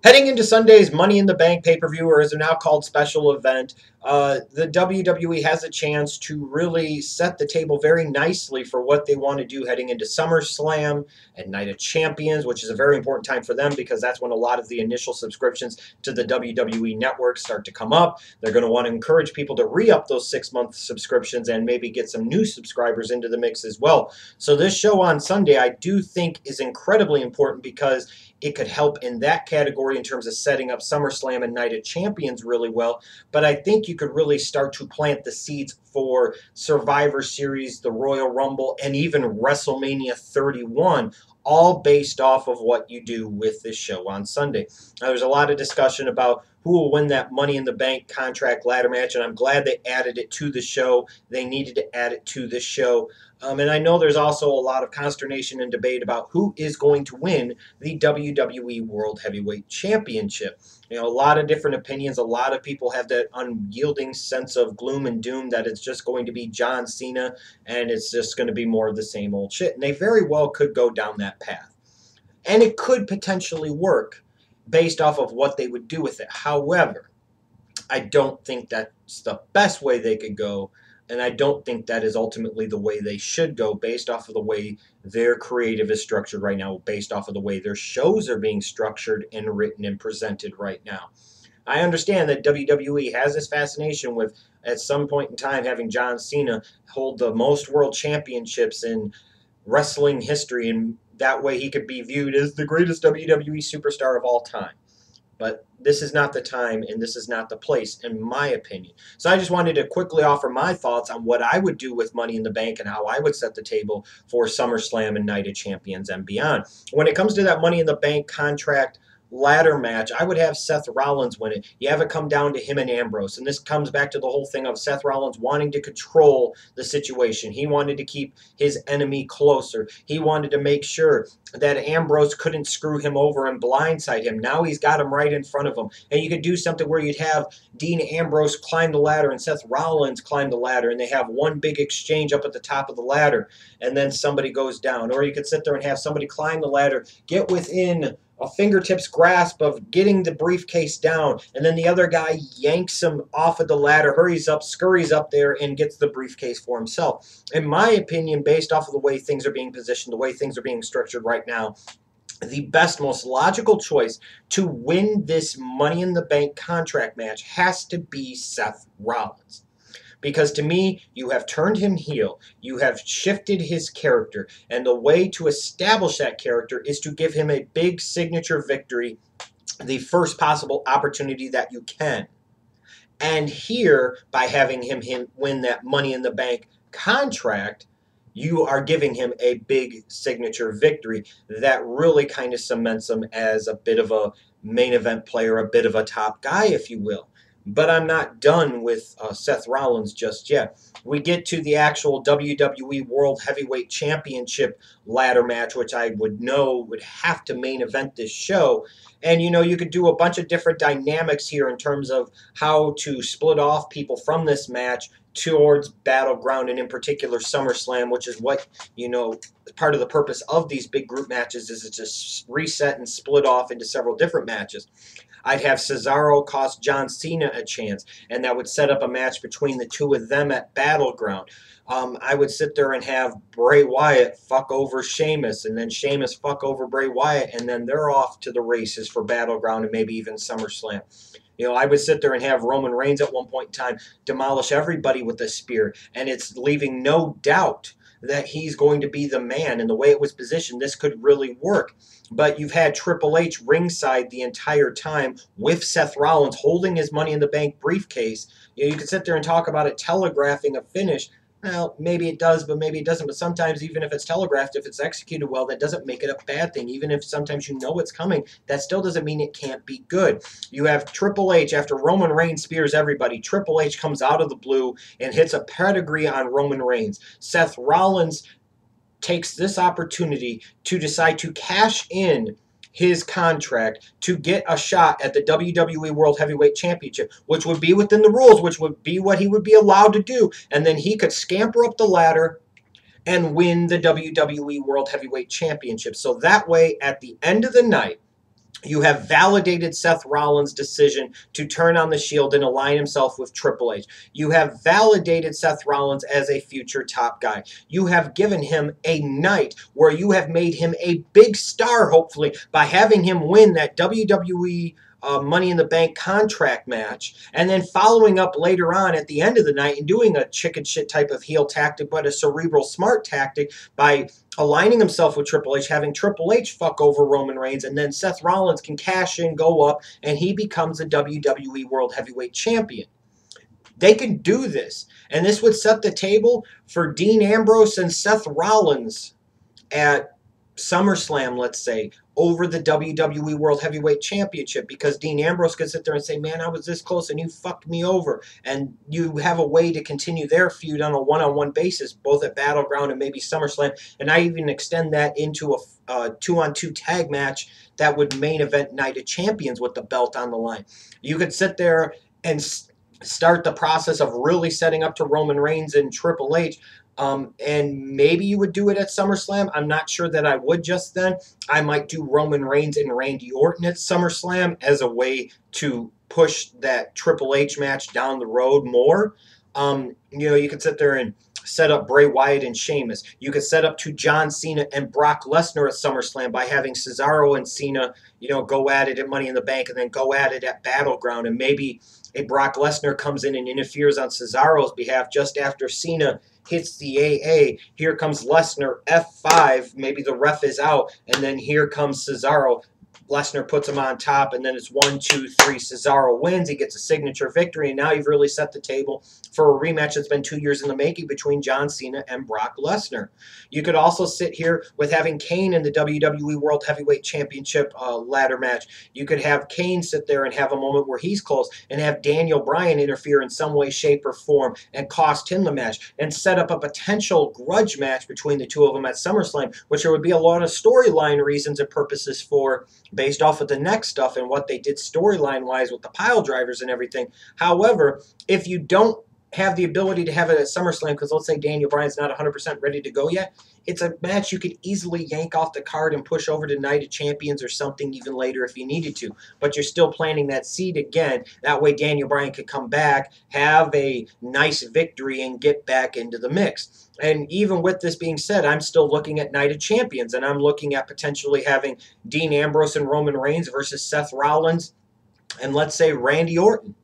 Heading into Sunday's Money in the Bank pay-per-view, or as they're now called, special event, the WWE has a chance to really set the table very nicely for what they want to do heading into Summerslam and Night of Champions, which is a very important time for them because that's when a lot of the initial subscriptions to the WWE network start to come up. They're going to want to encourage people to re-up those 6-month subscriptions and maybe get some new subscribers into the mix as well. So this show on Sunday, I do think, is incredibly important because it could help in that category in terms of setting up SummerSlam and Night of Champions really well. But I think you could really start to plant the seeds for Survivor Series, the Royal Rumble, and even WrestleMania 31, all based off of what you do with this show on Sunday. Now, there's a lot of discussion about who will win that Money in the Bank contract ladder match, and I'm glad they added it to the show. They needed to add it to the show. And I know there's also a lot of consternation and debate about who is going to win the WWE World Heavyweight Championship. You know, a lot of different opinions. A lot of people have that unyielding sense of gloom and doom that it's just going to be John Cena and it's just going to be more of the same old shit. And they very well could go down that path. And it could potentially work based off of what they would do with it. However, I don't think that's the best way they could go. And I don't think that is ultimately the way they should go based off of the way their creative is structured right now, based off of the way their shows are being structured and written and presented right now. I understand that WWE has this fascination with, at some point in time, having John Cena hold the most world championships in wrestling history, and that way he could be viewed as the greatest WWE superstar of all time. But this is not the time, and this is not the place, in my opinion. So I just wanted to quickly offer my thoughts on what I would do with Money in the Bank and how I would set the table for SummerSlam and Night of Champions and beyond. When it comes to that Money in the Bank contract ladder match, I would have Seth Rollins win it. You have it come down to him and Ambrose. And this comes back to the whole thing of Seth Rollins wanting to control the situation. He wanted to keep his enemy closer. He wanted to make sure that Ambrose couldn't screw him over and blindside him. Now he's got him right in front of him. And you could do something where you'd have Dean Ambrose climb the ladder and Seth Rollins climb the ladder, and they have one big exchange up at the top of the ladder, and then somebody goes down. Or you could sit there and have somebody climb the ladder, get within a fingertips grasp of getting the briefcase down, and then the other guy yanks him off of the ladder, hurries up, scurries up there, and gets the briefcase for himself. In my opinion, based off of the way things are being positioned, the way things are being structured right now, the best, most logical choice to win this Money in the Bank contract match has to be Seth Rollins. Because to me, you have turned him heel, you have shifted his character, and the way to establish that character is to give him a big signature victory, the first possible opportunity that you can. And here, by having him win that Money in the Bank contract, you are giving him a big signature victory that really kind of cements him as a bit of a main event player, a bit of a top guy, if you will. But I'm not done with Seth Rollins just yet. We get to the actual WWE World Heavyweight Championship ladder match, which I would have to main event this show. And, you know, you could do a bunch of different dynamics here in terms of how to split off people from this match towards Battleground, and in particular SummerSlam, which is what, you know, part of the purpose of these big group matches is to just reset and split off into several different matches. I'd have Cesaro cost John Cena a chance, and that would set up a match between the two of them at Battleground. I would sit there and have Bray Wyatt fuck over Sheamus, and then Sheamus fuck over Bray Wyatt, and then they're off to the races for Battleground and maybe even SummerSlam. You know, I would sit there and have Roman Reigns at one point in time demolish everybody with a spear, and it's leaving no doubt that he's going to be the man. And the way it was positioned, this could really work. But you've had Triple H ringside the entire time with Seth Rollins holding his Money in the Bank briefcase. You know, you could sit there and talk about it telegraphing a finish. Well, maybe it does, but maybe it doesn't. But sometimes, even if it's telegraphed, if it's executed well, that doesn't make it a bad thing. Even if sometimes you know it's coming, that still doesn't mean it can't be good. You have Triple H, after Roman Reigns spears everybody, Triple H comes out of the blue and hits a pedigree on Roman Reigns. Seth Rollins takes this opportunity to decide to cash in his contract to get a shot at the WWE World Heavyweight Championship, which would be within the rules, which would be what he would be allowed to do. And then he could scamper up the ladder and win the WWE World Heavyweight Championship. So that way, at the end of the night, You have validated Seth Rollins' decision to turn on the Shield and align himself with Triple H. You have validated Seth Rollins as a future top guy. You have given him a night where you have made him a big star, hopefully, by having him win that WWE Money in the Bank contract match, and then following up later on at the end of the night and doing a chicken shit type of heel tactic, but a cerebral smart tactic by aligning himself with Triple H, having Triple H fuck over Roman Reigns, and then Seth Rollins can cash in, go up, and he becomes the WWE World Heavyweight Champion. They can do this, and this would set the table for Dean Ambrose and Seth Rollins at SummerSlam, let's say, over the WWE World Heavyweight Championship, because Dean Ambrose could sit there and say, man, I was this close and you fucked me over. And you have a way to continue their feud on a one-on-one basis, both at Battleground and maybe SummerSlam. And I even extend that into a two-on-two tag match that would main event Night of Champions with the belt on the line. You could sit there and start the process of really setting up to Roman Reigns and Triple H. And maybe you would do it at SummerSlam. I'm not sure that I would just then. I might do Roman Reigns and Randy Orton at SummerSlam as a way to push that Triple H match down the road more. You could sit there and set up Bray Wyatt and Sheamus. You could set up to John Cena and Brock Lesnar at SummerSlam by having Cesaro and Cena, go at it at Money in the Bank and then go at it at Battleground. And maybe a Brock Lesnar comes in and interferes on Cesaro's behalf just after Cena hits the AA. Here comes Lesnar, F5. Maybe the ref is out. And then here comes Cesaro. Lesnar puts him on top, and then it's 1, 2, 3. Cesaro wins. He gets a signature victory, and now you've really set the table for a rematch that's been 2 years in the making between John Cena and Brock Lesnar. You could also sit here with having Kane in the WWE World Heavyweight Championship ladder match. You could have Kane sit there and have a moment where he's close, and have Daniel Bryan interfere in some way, shape, or form and cost him the match, and set up a potential grudge match between the two of them at SummerSlam, which there would be a lot of storyline reasons and purposes for, based off of the next stuff and what they did storyline-wise with the pile drivers and everything. However, if you don't have the ability to have it at SummerSlam, because let's say Daniel Bryan's not 100% ready to go yet, it's a match you could easily yank off the card and push over to Night of Champions or something even later if you needed to. But you're still planting that seed again. That way Daniel Bryan could come back, have a nice victory, and get back into the mix. And even with this being said, I'm still looking at Night of Champions, and I'm looking at potentially having Dean Ambrose and Roman Reigns versus Seth Rollins and, let's say, Randy Orton.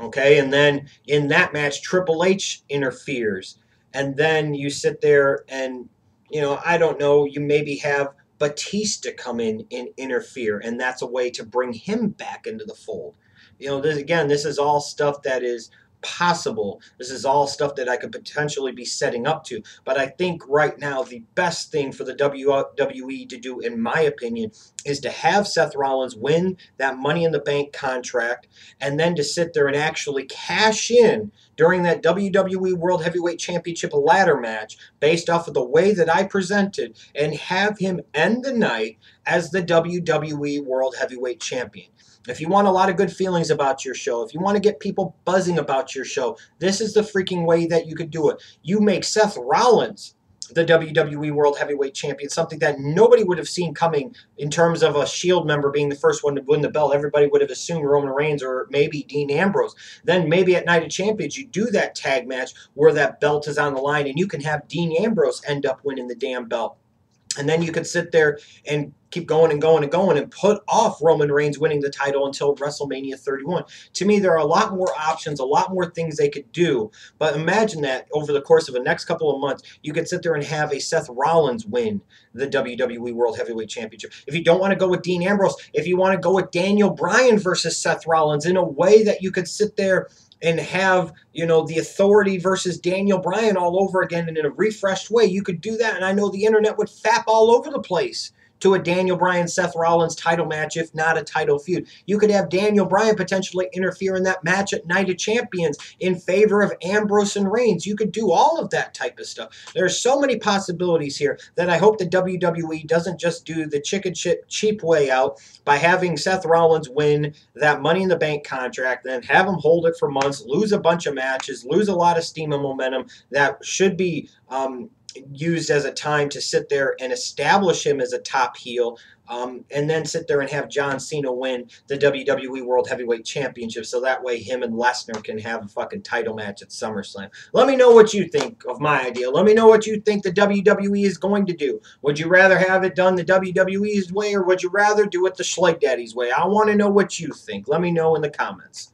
Okay, and then in that match, Triple H interferes. And then you sit there and, I don't know, you maybe have Batista come in and interfere, and that's a way to bring him back into the fold. This is all stuff that is possible. This is all stuff that I could potentially be setting up to. But I think right now the best thing for the WWE to do, in my opinion, is to have Seth Rollins win that Money in the Bank contract, and then to sit there and actually cash in during that WWE World Heavyweight Championship ladder match based off of the way that I presented, and have him end the night as the WWE World Heavyweight Champion. If you want a lot of good feelings about your show, if you want to get people buzzing about your show, this is the freaking way that you could do it. You make Seth Rollins the WWE World Heavyweight Champion, something that nobody would have seen coming in terms of a Shield member being the first one to win the belt. Everybody would have assumed Roman Reigns or maybe Dean Ambrose. Then maybe at Night of Champions, you do that tag match where that belt is on the line, and you can have Dean Ambrose end up winning the damn belt. And then you could sit there and keep going and going and going and put off Roman Reigns winning the title until WrestleMania 31. To me, there are a lot more options, a lot more things they could do. But imagine that over the course of the next couple of months, you could sit there and have a Seth Rollins win the WWE World Heavyweight Championship. If you don't want to go with Dean Ambrose, if you want to go with Daniel Bryan versus Seth Rollins in a way that you could sit there and have, the Authority versus Daniel Bryan all over again and in a refreshed way, you could do that. And I know the internet would fap all over the place to a Daniel Bryan Seth Rollins title match, if not a title feud. You could have Daniel Bryan potentially interfere in that match at Night of Champions in favor of Ambrose and Reigns. You could do all of that type of stuff. There are so many possibilities here that I hope the WWE doesn't just do the chicken shit cheap way out by having Seth Rollins win that Money in the Bank contract, then have him hold it for months, lose a bunch of matches, lose a lot of steam and momentum that should be used as a time to sit there and establish him as a top heel, and then sit there and have John Cena win the WWE World Heavyweight Championship, so that way him and Lesnar can have a fucking title match at SummerSlam. Let me know what you think of my idea. Let me know what you think the WWE is going to do. Would you rather have it done the WWE's way, or would you rather do it the Schleg Daddy's way? I want to know what you think. Let me know in the comments.